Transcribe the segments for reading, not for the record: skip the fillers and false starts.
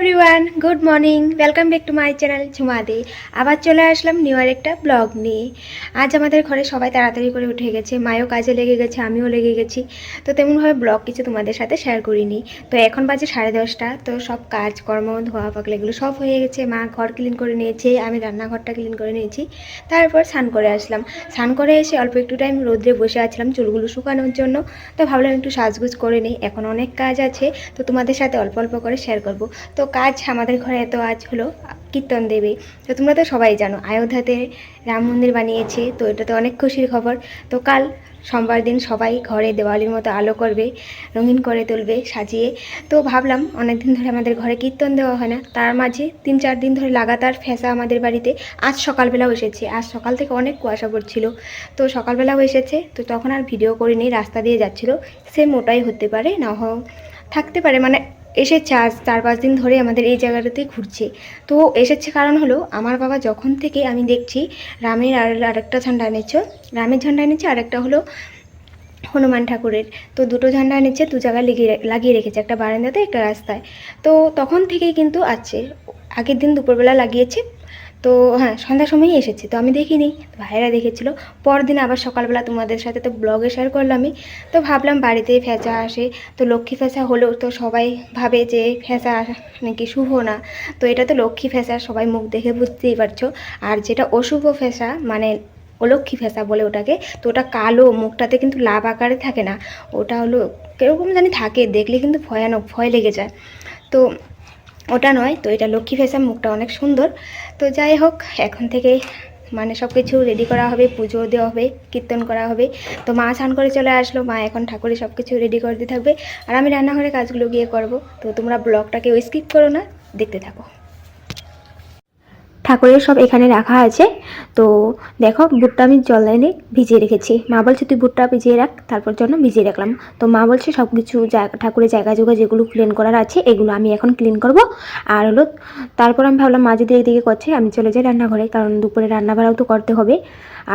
Everyone, good morning. Welcome back to my channel Jhumadi. আবার চলে আসলাম new আর একটা ব্লগ নিয়ে। আজ আমাদের ঘরে সবাই তাড়াতাড়ি করে উঠে গেছে, মায়ও কাজে লেগে গেছে, আমিও লেগে গেছি। তো তেমনভাবে ব্লগ কিছু তোমাদের সাথে শেয়ার করিনি। তো এখন বাজে 10:30। তো সব কাজকর্ম ধোয়া পাকলা এগুলো সব হয়ে গেছে। মা ঘর ক্লিন করে নিয়েছে, আমি রান্নাঘরটা ক্লিন করে নিয়েছি। তারপর স্নান করে আসলাম। স্নান করে এসে অল্প একটু টাইম রোদ্রে বসে আছিলাম চুলগুলো শুকানোর জন্য। তো ভাবলাম একটু সাজগুজ করে নিই, এখন অনেক কাজ আছে, তো তোমাদের সাথে অল্প অল্প করে শেয়ার করব। তো কাজ আমাদের ঘরে এত আজ হলো কীর্তন দেবে। তো তোমরা তো সবাই জানো অযোধ্যাতে রাম মন্দির বানিয়েছে, তো এটা তো অনেক খুশির খবর। তো কাল সোমবার দিন সবাই ঘরে দেওয়ালির মতো আলো করবে, রঙিন করে তুলবে সাজিয়ে। তো ভাবলাম অনেক দিন ধরে আমাদের ঘরে কীর্তন দেওয়া হয় না, তার মাঝে 3-4 দিন ধরে লাগাতার ফ্যাসা আমাদের বাড়িতে। আজ সকালবেলাও এসেছে, আজ সকাল থেকে অনেক কুয়াশা পড়ছিল, তো সকালবেলাও এসেছে। তো তখন আর ভিডিও করিনি, রাস্তা দিয়ে যাচ্ছিলো। সেম ওটাই হতে পারে, না থাকতে পারে, মানে এসেছে আজ 4-5 দিন ধরে আমাদের এই জায়গাটাতেই ঘুরছে। তো এসেছে কারণ হলো আমার বাবা যখন থেকে আমি দেখছি রামের আরেকটা ঝান্ডা এনেছে, রামের ঝান্ডা এনেছে, আরেকটা হলো হনুমান ঠাকুরের। তো দুটো ঝান্ডা এনেছে, দু জায়গায় লাগিয়ে রেখেছে, একটা বারান্দাতে একটা রাস্তায়। তো তখন থেকেই কিন্তু আছে, আগের দিন দুপুরবেলা লাগিয়েছে। তো হ্যাঁ, সন্ধ্যার সময়ই এসেছে, তো আমি দেখিনি, ভাইয়েরা দেখেছিল। পরদিন আবার সকালবেলা তোমাদের সাথে তো ব্লগে শেয়ার করলামই। তো ভাবলাম বাড়িতে ফ্যাঁচা আসে, তো লক্ষ্মী ফ্যাঁচা হলেও তো সবাই ভাবে যে ফ্যাঁচা নাকি শুভ না। তো এটা তো লক্ষ্মী ফ্যাঁচা, সবাই মুখ দেখে বুঝতেই পারছো। আর যেটা অশুভ ফ্যাঁচা মানে অলক্ষ্মী ফ্যাঁচা বলে ওটাকে, তো ওটা কালো, মুখটাতে কিন্তু লাভ আকারে থাকে না, ওটা হলো কীরকম জানি থাকে, দেখলে কিন্তু ভয়ানক, ভয় লেগে যায়। তো ওটা নয়, তো এটা লক্ষ্মী ফ্যাঁচা, মুখটা অনেক সুন্দর। তো যাই হোক, এখন থেকে মানে সব কিছু রেডি করা হবে, পুজো দেওয়া হবে, কীর্তন করা হবে। তো মা স্নান করে চলে আসলো, মা এখন ঠাকুরের সব কিছু রেডি করতে থাকবে, আর আমি রান্নাঘরে কাজগুলো গিয়ে করব। তো তোমরা ব্লগটাকে স্কিপ করো না, দেখতে থাকো। ঠাকুরের সব এখানে রাখা আছে। তো দেখো, বুটটা আমি জল এনে ভিজিয়ে রেখেছি। মা বলছে তুই বুটটা ভিজিয়ে রাখ, তারপর জন্য ভিজিয়ে রাখলাম। তো মা বলছে সব কিছু ঠাকুরের জায়গা জোগা যেগুলো ক্লিন করার আছে এগুলো আমি এখন ক্লিন করব। আর হলো তারপর আমি ভাবলাম মা যদি এদিকে করছে, আমি চলে যাই রান্নাঘরে, কারণ দুপুরে রান্না বাড়াও তো করতে হবে।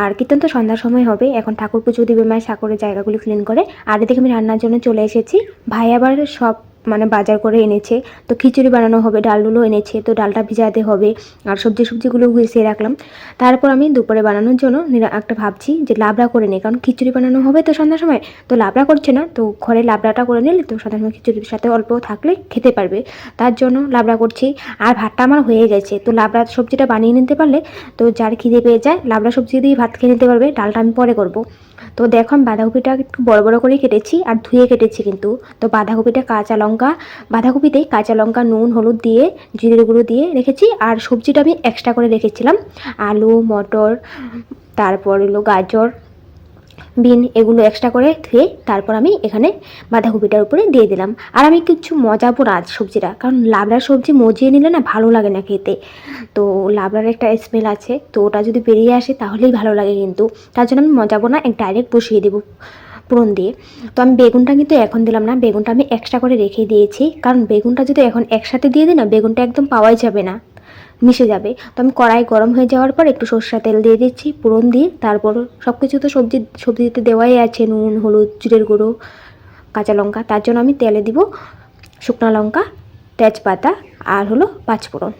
আর কীর্তন তো সন্ধ্যার সময় হবে, এখন ঠাকুর পুজো দিবে মা, ঠাকুরের জায়গাগুলো ক্লিন করে। আর এদিকে আমি রান্নার জন্য চলে এসেছি। ভাই আবার সব মানে বাজার করে এনেছে, তো খিচুড়ি বানানো হবে, ডালগুলো এনেছে, তো ডালটা ভিজাতে হবে। আর সবজিগুলো গুছিয়ে রাখলাম। তারপর আমি দুপুরে বানানোর জন্য একটা ভাবছি যে লাবড়া করে নিই, কারণ খিচুড়ি বানানো হবে তো সন্ধ্যার সময়, তো লাবড়া করছে না, তো ঘরে লাবড়াটা করে নিলে তো সন্ধ্যার সময় খিচুড়ির সাথে অল্প থাকলে খেতে পারবে, তার জন্য লাবড়া করছি। আর ভাতটা আমার হয়ে গেছে, তো লাবড়া সবজিটা বানিয়ে নিতে পারলে তো যার খিদে পেয়ে যায় লাবড়া সবজি দিয়ে ভাত খেয়ে নিতে পারবে, ডালটা আমি পরে করব। তো দেখো আমি বাঁধাকপিটা একটু বড় বড় করে কেটেছি, আর ধুয়ে কেটেছি কিন্তু। তো বাঁধাকপিটা বাঁধাকপিতেই কাঁচা লঙ্কা, নুন, হলুদ দিয়ে, জিরে গুঁড়ো দিয়ে রেখেছি। আর সবজিটা আমি এক্সট্রা করে রেখেছিলাম, আলু, মটর, তারপর হলো গাজর, বিন, এগুলো এক্সট্রা করে ধুয়ে তারপর আমি এখানে বাঁধাকপিটার উপরে দিয়ে দিলাম। আর আমি কিছু মজাবো না সবজিটা, কারণ লাবড়ার সবজি মজিয়ে নিলে না ভালো লাগে না খেতে। তো লাবড়ার একটা স্মেল আছে, তো ওটা যদি বেরিয়ে আসে তাহলেই ভালো লাগে, কিন্তু তার জন্য আমি মজাবো না, ডাইরেক্ট বসিয়ে দেবো ফোড়ন দিয়ে। তো আমি বেগুনটা কিন্তু এখন দিলাম না, বেগুনটা আমি এক্সট্রা করে রেখে দিয়েছি, কারণ বেগুনটা যদি এখন একসাথে দিয়ে দিই না, বেগুনটা একদম পাওয়াই যাবে না, মিশে যাবে। তো আমি কড়াই গরম হয়ে যাওয়ার পর একটু সরষা তেল দিয়ে দিচ্ছি, ফোড়ন দিয়ে তারপর সব কিছু তো সবজিতে দেওয়াই আছে, নুন, হলুদ, জিরের গুঁড়ো, কাঁচা লঙ্কা, তার জন্য আমি তেলে দিব শুকনো লঙ্কা, তেজপাতা, আর হলো পাঁচফোড়ন।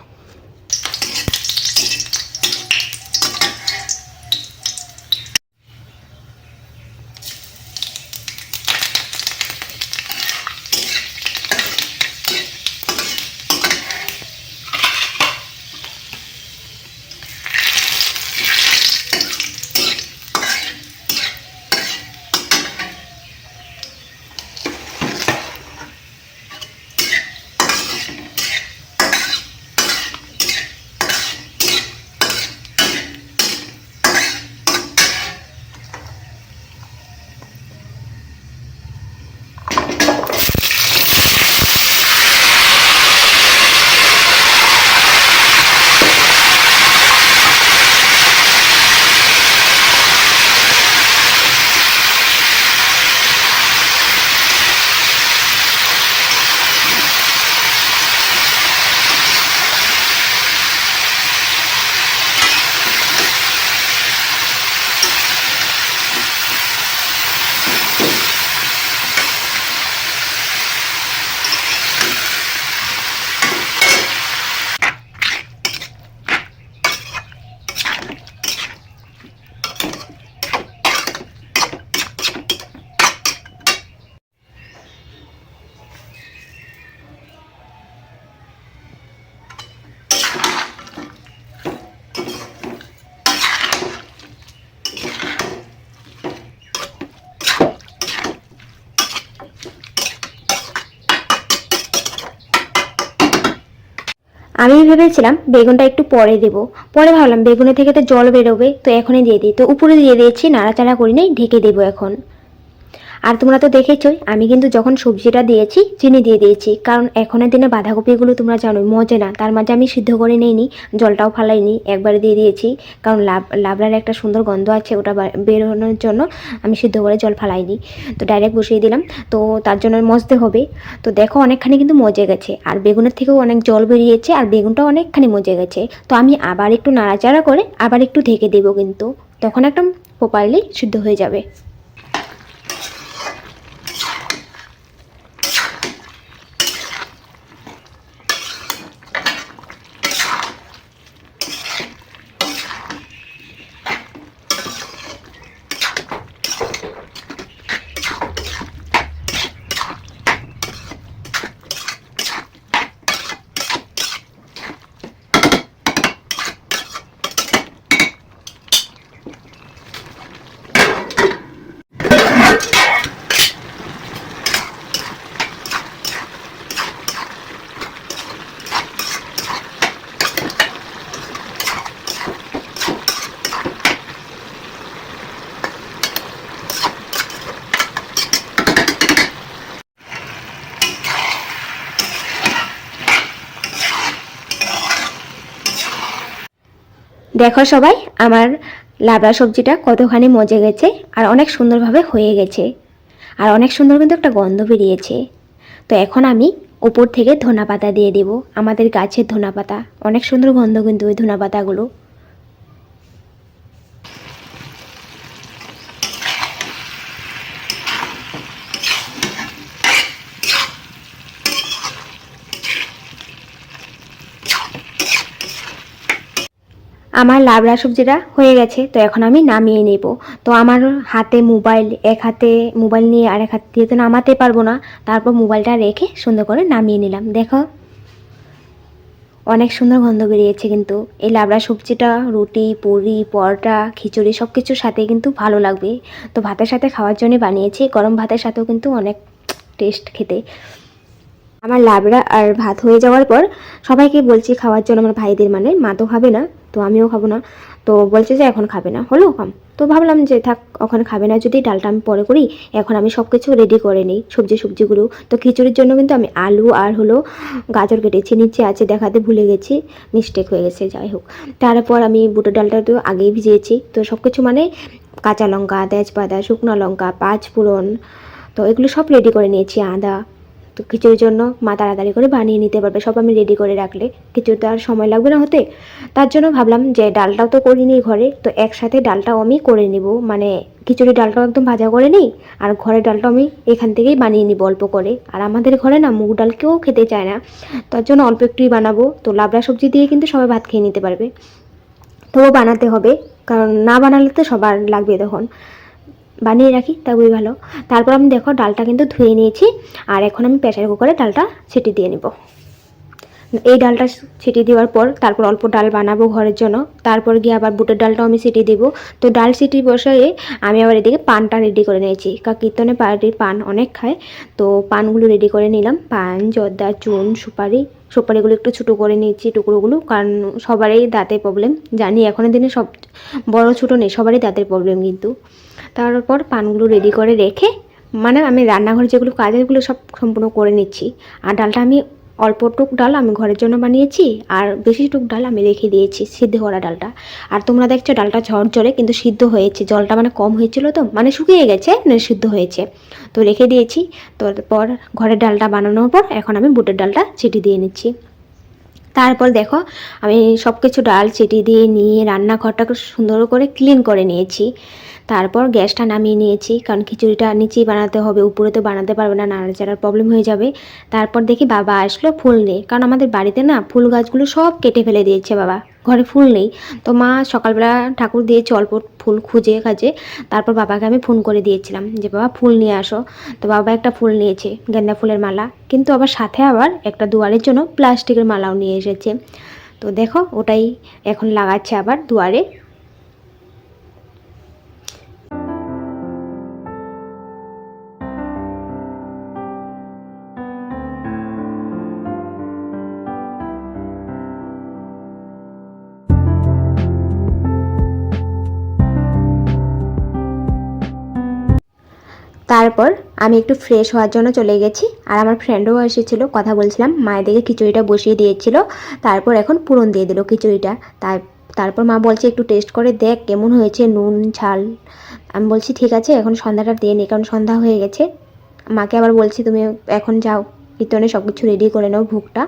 আমি ভেবেছিলাম বেগুনটা একটু পরে দেব, পরে ভাবলাম বেগুনের থেকে তো জল বেরোবে, তো এখনই দিয়ে দিই। তো উপরে দিয়ে দিয়েছি, নাড়াচাড়া করি নাই, ঢেকে দেবো এখন। আর তোমরা তো দেখেছই আমি কিন্তু যখন সবজিটা দিয়েছি চিনি দিয়ে দিয়েছি, কারণ এখনের দিনে বাঁধাকপিগুলো তোমরা জানোই মজে না, তার মাঝে আমি সিদ্ধ করে নিইনি, জলটাও ফালাইনি, একবারে দিয়ে দিয়েছি। কারণ লাবড়ার একটা সুন্দর গন্ধ আছে, ওটা বেরোনোর জন্য আমি সিদ্ধ করে জল ফালাইনি, তো ডাইরেক্ট বসিয়ে দিলাম। তো তার জন্য মজতে হবে। তো দেখো অনেকখানি কিন্তু মজে গেছে, আর বেগুনের থেকেও অনেক জল বেরিয়েছে, আর বেগুনটাও অনেকখানি মজে গেছে। তো আমি আবার একটু নাড়াচাড়া করে আবার একটু ঢেকে দেবো, কিন্তু তখন একদম প্রপারলি সিদ্ধ হয়ে যাবে। দেখো সবাই, আমার লাবড়া সবজিটা কতখানি মজে গেছে, আর অনেক সুন্দরভাবে হয়ে গেছে, আর অনেক সুন্দর কিন্তু একটা গন্ধ বেরিয়েছে। তো এখন আমি উপর থেকে ধনেপাতা দিয়ে দেব, আমাদের গাছের ধনেপাতা, অনেক সুন্দর গন্ধ কিন্তু ওই ধনেপাতাগুলো। আমার লাবড়া সবজিটা হয়ে গেছে, তো এখন আমি নামিয়ে নেব। তো আমার হাতে মোবাইল, এক হাতে মোবাইল নিয়ে আর এক হাত দিয়ে তো নামাতে পারবো না, তারপর মোবাইলটা রেখে সুন্দর করে নামিয়ে নিলাম। দেখো অনেক সুন্দর গন্ধ বেরিয়েছে কিন্তু। এই লাবড়া সবজিটা রুটি, পুরি, পরোটা, খিচুড়ি সব কিছুর সাথে কিন্তু ভালো লাগবে। তো ভাতের সাথে খাওয়ার জন্য বানিয়েছি, গরম ভাতের সাথেও কিন্তু অনেক টেস্ট খেতে। আমার লাবড়া আর ভাত হয়ে যাওয়ার পর সবাইকে বলছি খাওয়ার জন্য, আমার ভাইদের, মানে মা তো খাবে না, তো আমিও খাবো না। তো বলছে যে এখন খাবে না, হলো কম। তো ভাবলাম যে থাক, ওখানে খাবে না যদি, ডালটা আমি পরে করি, এখন আমি সব কিছু রেডি করে নিই, সবজিগুলো। তো খিচুড়ির জন্য কিন্তু আমি আলু আর হলো গাজর কেটেছি, নিচে আছে দেখাতে ভুলে গেছি, মিস্টেক হয়ে গেছে, যাই হোক। তারপর আমি বুটের ডালটা তো আগেই ভিজিয়েছি, তো সব কিছু মানে কাঁচা লঙ্কা, তেজপাতা, শুকনো লঙ্কা, পাঁচ ফোড়ন, তো এগুলো সব রেডি করে নিয়েছি, আদা। তো খিচুড়ির জন্য মা তাড়াতাড়ি করে বানিয়ে নিতে পারবে, সব আমি রেডি করে রাখলে খিচুড়িতে আর সময় লাগবে না হতে। তার জন্য ভাবলাম যে ডালটাও তো করিনি ঘরে, তো একসাথে ডালটাও আমি করে নিব, মানে খিচুড়ি ডালটাও একদম ভাজা করে নিই, আর ঘরের ডালটাও আমি এখান থেকেই বানিয়ে নিব অল্প করে। আর আমাদের ঘরে না মুগ ডাল কেউ খেতে চায় না, তার জন্য অল্প একটুই বানাবো। তো লাবড়া সবজি দিয়ে কিন্তু সবাই ভাত খেয়ে নিতে পারবে, তবুও বানাতে হবে, কারণ না বানালে তো সবার লাগবে তখন। বানিয়ে রাখি তবেই ভালো। তারপর আমি দেখো ডালটা কিন্তু ধুয়ে নিয়েছি, আর এখন আমি প্রেসার কুকারে ডালটা সিটি দিয়ে নেব। এই ডালটা সিটি দেওয়ার পর তারপর অল্প ডাল বানাবো ঘরের জন্য, তারপর গিয়ে আবার বুটের ডালটাও আমি সিটি দেবো। তো ডাল সিটি বসিয়ে আমি আবার এদিকে পানটা রেডি করে নিয়েছি, কারণ কীর্তনে পার্টির পান অনেক খায়। তো পানগুলো রেডি করে নিলাম, পান, জর্দা, চুন, সুপারিগুলো একটু ছোটো করে নিয়েছি টুকরোগুলো, কারণ সবারই দাঁতের প্রবলেম, জানি এখনের দিনে সব বড় ছোটো নেই, সবারই দাঁতের প্রবলেম কিন্তু। তারপর পানগুলো রেডি করে রেখে, মানে আমি রান্নাঘরে যেগুলো কাজেরগুলো সব সম্পূর্ণ করে নিচ্ছি। আর ডালটা আমি অল্প টুক ডাল আমি ঘরের জন্য বানিয়েছি, আর বেশি টুক ডাল আমি রেখে দিয়েছি, সিদ্ধ করা ডালটা। আর তোমরা দেখছো ডালটা ঝরঝরে কিন্তু সিদ্ধ হয়েছে, জলটা মানে কম হয়েছিল, তো মানে শুকিয়ে গেছে, মানে সিদ্ধ হয়েছে, তো রেখে দিয়েছি। তারপর ঘরের ডালটা বানানোর পর এখন আমি বুটের ডালটা ছিটি দিয়ে নিচ্ছি। তারপর দেখো আমি সব কিছু ডাল চিটি দিয়ে নিয়ে রান্নাঘরটাকে সুন্দর করে ক্লিন করে নিয়েছি। তারপর গ্যাসটা নামিয়ে নিয়েছি, কারণ খিচুড়িটা নিচেই বানাতে হবে, উপরে তো বানাতে পারবে না, নাড়াচাড়ার প্রবলেম হয়ে যাবে। তারপর দেখি বাবা আসলো ফুল নিয়ে, কারণ আমাদের বাড়িতে না ফুল গাছগুলো সব কেটে ফেলে দিয়েছে বাবা, ঘরে ফুল নেই। তো মা সকালবেলা ঠাকুর দিয়েছে অল্প ফুল খুঁজে কাজে। তারপর বাবাকে আমি ফোন করে দিয়েছিলাম যে বাবা ফুল নিয়ে আসো। তো বাবা একটা ফুল নিয়েছে, গেন্দা ফুলের মালা, কিন্তু আবার সাথে আবার একটা দুয়ারের জন্য প্লাস্টিকের মালাও নিয়ে এসেছে। তো দেখো ওটাই এখন লাগাচ্ছে আবার দুয়ারে। তারপর আমি একটু ফ্রেশ হওয়ার জন্য চলে গেছি, আর আমার ফ্রেন্ডও এসেছিলো, কথা বলছিলাম। মায়ের দিকে খিচুড়িটা বসিয়ে দিয়েছিল, তারপর এখন পুরন দিয়ে দিল খিচুড়িটা। তারপর মা বলছে একটু টেস্ট করে দেখ কেমন হয়েছে, নুন ঝাল। আমি বলছি ঠিক আছে, এখন সন্ধ্যাটা দিয়ে নিই, কারণ সন্ধ্যা হয়ে গেছে। মাকে আবার বলছি তুমি এখন যাও কীর্তনে সব কিছু রেডি করে নাও ভোগটা।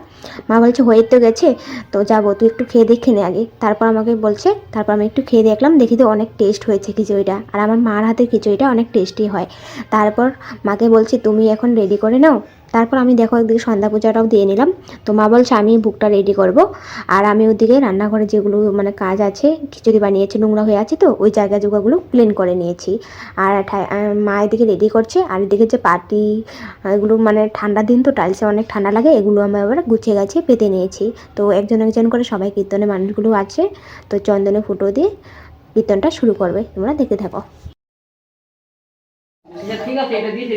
মা বলছে হয়ে তো গেছে, তো যাবো, তুই একটু খেয়ে দেখে নে আগে। তারপর আমাকে বলছে, তারপর আমি একটু খেয়ে দেখলাম, দেখি তো অনেক টেস্ট হয়েছে খিচুড়িটা, আর আমার মার হাতের খিচুড়িটা অনেক টেস্টি হয়। তারপর মাকে বলছি তুমি এখন রেডি করে নাও। তারপর আমি দেখো একদিকে সন্ধ্যা পূজাটাও দিয়ে নিলাম। তো মা বলছে আমি ভোগটা রেডি করব, আর আমি ওদিকে রান্নাঘরে যেগুলো মানে কাজ আছে, খিচুড়ি বানিয়েছে নোংরা হয়ে আছে, তো ওই জায়গা জায়গাগুলো ক্লিন করে নিয়েছি। আর মা এদিকে রেডি করছে, আর এদিকে যে পাটি এগুলো মানে ঠান্ডার দিন তো টাইলসে অনেক ঠান্ডা লাগে, এগুলো আমি আবার গুছিয়ে গাছিয়ে পেতে নিয়েছি। তো একজন একজন করে সবাই কীর্তনের মানুষগুলো আছে, তো চন্দনে ফুটো দিয়ে কীর্তনটা শুরু করবে, তোমরা দেখতে থাকো। ঠিক আছে, এটা দিয়ে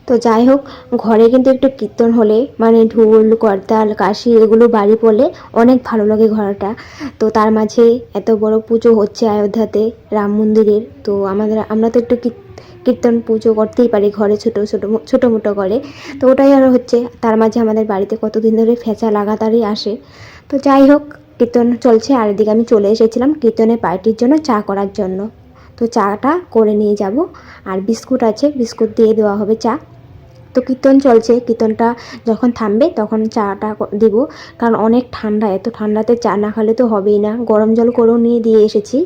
তো যাই হোক, ঘরে কিন্তু একটু কীর্তন হলে মানে ঢোল করতাল কাশি এগুলো বাড়ি পড়লে অনেক ভালো লাগে ঘরটা। তো তার মাঝে এত বড় পুজো হচ্ছে অযোধ্যাতে রাম মন্দিরের, তো আমরা তো একটু কীর্তন পুজো করতেই পারি ঘরে, ছোটো মোটো করে। তো ওটাই আরও হচ্ছে, তার মাঝে আমাদের বাড়িতে কতদিন ধরে ফেঁচা লাগাতারই আসে। তো যাই হোক, কীর্তন চলছে, আর এদিকে আমি চলে এসেছিলাম কীর্তনের পার্টির জন্য চা করার জন্য। তো চাটা করে নিয়ে যাব, আর বিস্কুট আছে, বিস্কুট দিয়ে দেওয়া হবে চা। তো কীর্তন চলছে, কীর্তনটা যখন থামবে তখন চাটা দিব, কারণ অনেক ঠান্ডা, এত ঠান্ডাতে চা না খেলে তো হবেই না। গরম জল করেও নিয়ে দিয়ে এসেছি।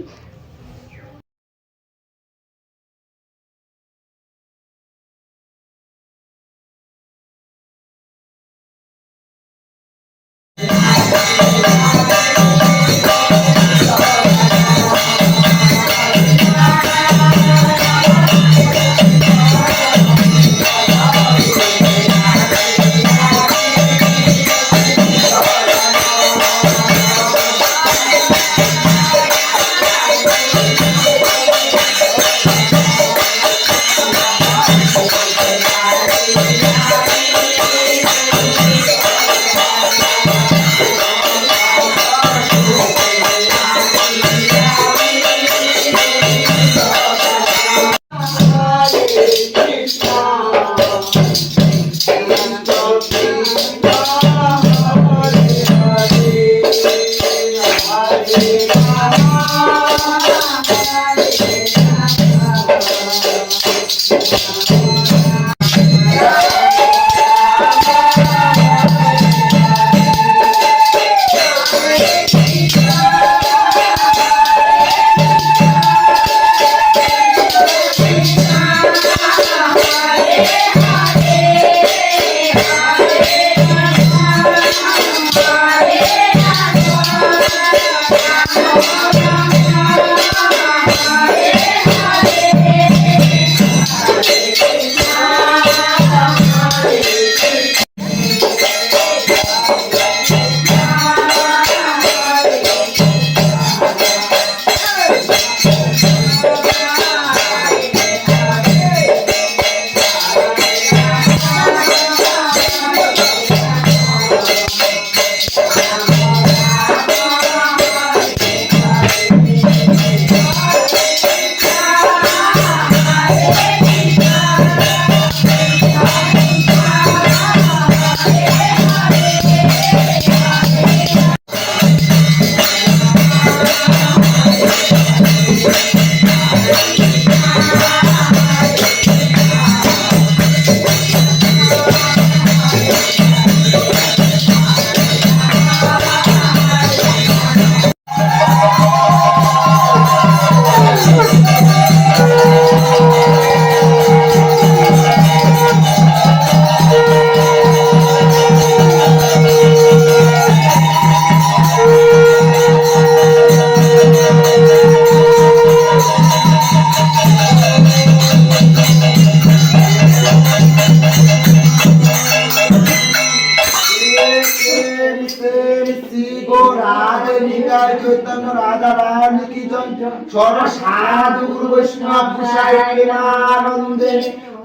राधा रानी की जय सर्व साधु गुरु वैष्णव गोसाई प्रेमानंदे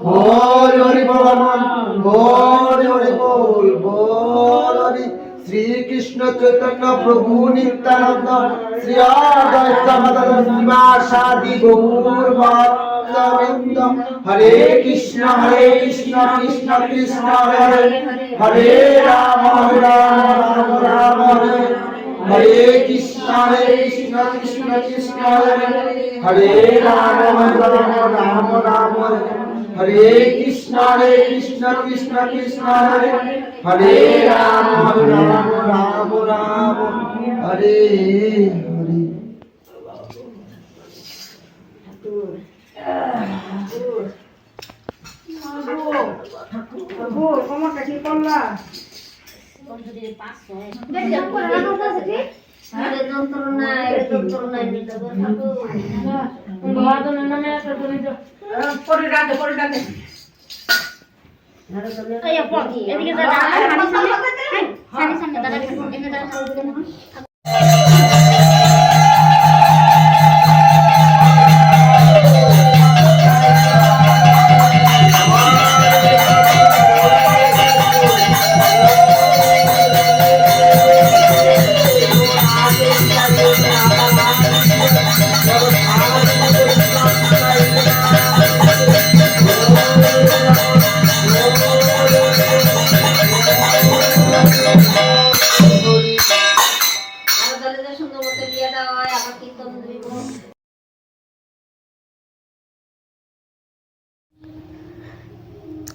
बोल हरि बोल बोल हरि बोल हरि श्री कृष्ण चैतन्य प्रभु नित्यानंद श्री अद्वैत गदाधर श्रीवासादि गौर भक्तवृंद हरे कृष्ण कृष्ण कृष्ण हरे हरे राम राम राम हरे कृष्ण कृष्ण कृष्ण हरे राम राम राम हरे कृष्ण कृष्ण कृष्ण हरे राम राम राम हरे हरे।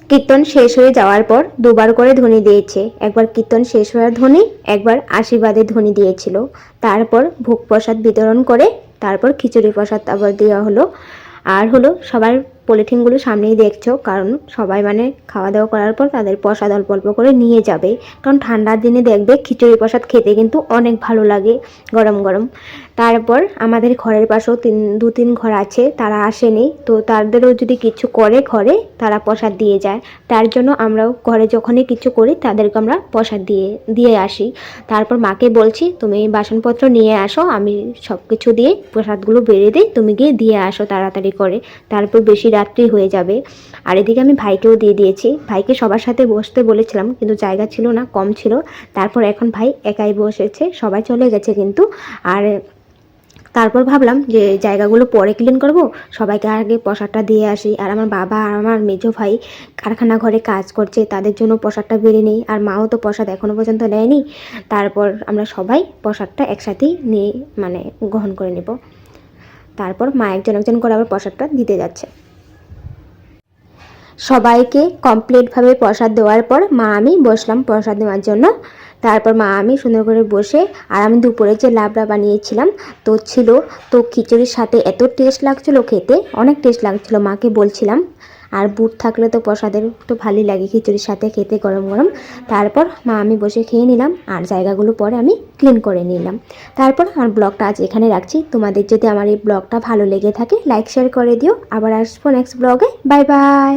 কীর্তন শেষ হয়ে যাওয়ার পর দুবার করে ধ্বনি দিয়েছে, একবার কীর্তন শেষ হওয়ার ধ্বনি, একবার আশীর্বাদের ধ্বনি দিয়েছিল। তারপর ভোগ প্রসাদ বিতরণ করে তারপর খিচুড়ি প্রসাদ আবার দেওয়া হলো। আর হলো সবার পলিথিনগুলো সামনেই দেখছো, কারণ সবাই মানে খাওয়া দাওয়া করার পর তাদের প্রসাদ অল্প অল্প করে নিয়ে যাবে, কারণ ঠান্ডার দিনে দেখবে খিচুড়ি প্রসাদ খেতে কিন্তু অনেক ভালো লাগে গরম গরম। তারপর আমাদের ঘরের পাশেও দু তিন ঘর আছে, তারা আসেনি, তো তাদেরও যদি কিছু করে ঘরে তারা প্রসাদ দিয়ে যায়। তার জন্য আমরাও ঘরে যখনই কিছু করি তাদেরকে আমরা প্রসাদ দিয়ে আসি। তারপর মাকে বলছি তুমি বাসনপত্র নিয়ে আসো, আমি সব কিছু দিয়ে প্রসাদগুলো বেড়ে দিই, তুমি গিয়ে দিয়ে আসো তাড়াতাড়ি করে, তারপর বেশি রাত্রি হয়ে যাবে। আর এদিকে আমি ভাইকেও দিয়ে দিয়েছি, ভাইকে সবার সাথে বসতে বলেছিলাম কিন্তু জায়গা ছিল না, কম ছিল। তারপর এখন ভাই একাই বসেছে, সবাই চলে গেছে কিন্তু। আর তারপর ভাবলাম যে জায়গাগুলো পরে ক্লিন করব, সবাইকে আগে প্রসাদটা দিয়ে আসি। আর আমার বাবা আর আমার মেজো ভাই কারখানা ঘরে কাজ করছে, তাদের জন্য প্রসাদটা বেড়ে নিই, আর মাও তো প্রসাদ এখনও পর্যন্ত নেয়নি। তারপর আমরা সবাই প্রসাদটা একসাথেই নিয়ে মানে গ্রহণ করে নেব। তারপর মা একজন একজন করে আবার প্রসাদটা দিতে যাচ্ছে। সবাইকে কমপ্লিটভাবে প্রসাদ দেওয়ার পর মা আমি বসলাম প্রসাদ নেওয়ার জন্য। তারপর মা আমি সুন্দর করে বসে, আর আমি দুপুরে যে লাবড়া বানিয়েছিলাম তো ছিল, তো খিচুড়ির সাথে এত টেস্ট লাগছিলো খেতে, অনেক টেস্ট লাগছিলো, মাকে বলছিলাম। আর বুট থাকলে তো প্রসাদের তো ভালোই লাগে খিচুড়ির সাথে খেতে গরম গরম। তারপর মা আমি বসে খেয়ে নিলাম, আর জায়গাগুলো পরে আমি ক্লিন করে নিলাম। তারপর আমার ব্লগটা আজ এখানে রাখছি। তোমাদের যদি আমার এই ব্লগটা ভালো লেগে থাকে লাইক শেয়ার করে দিও। আবার আসবো নেক্সট ব্লগে। Bye bye.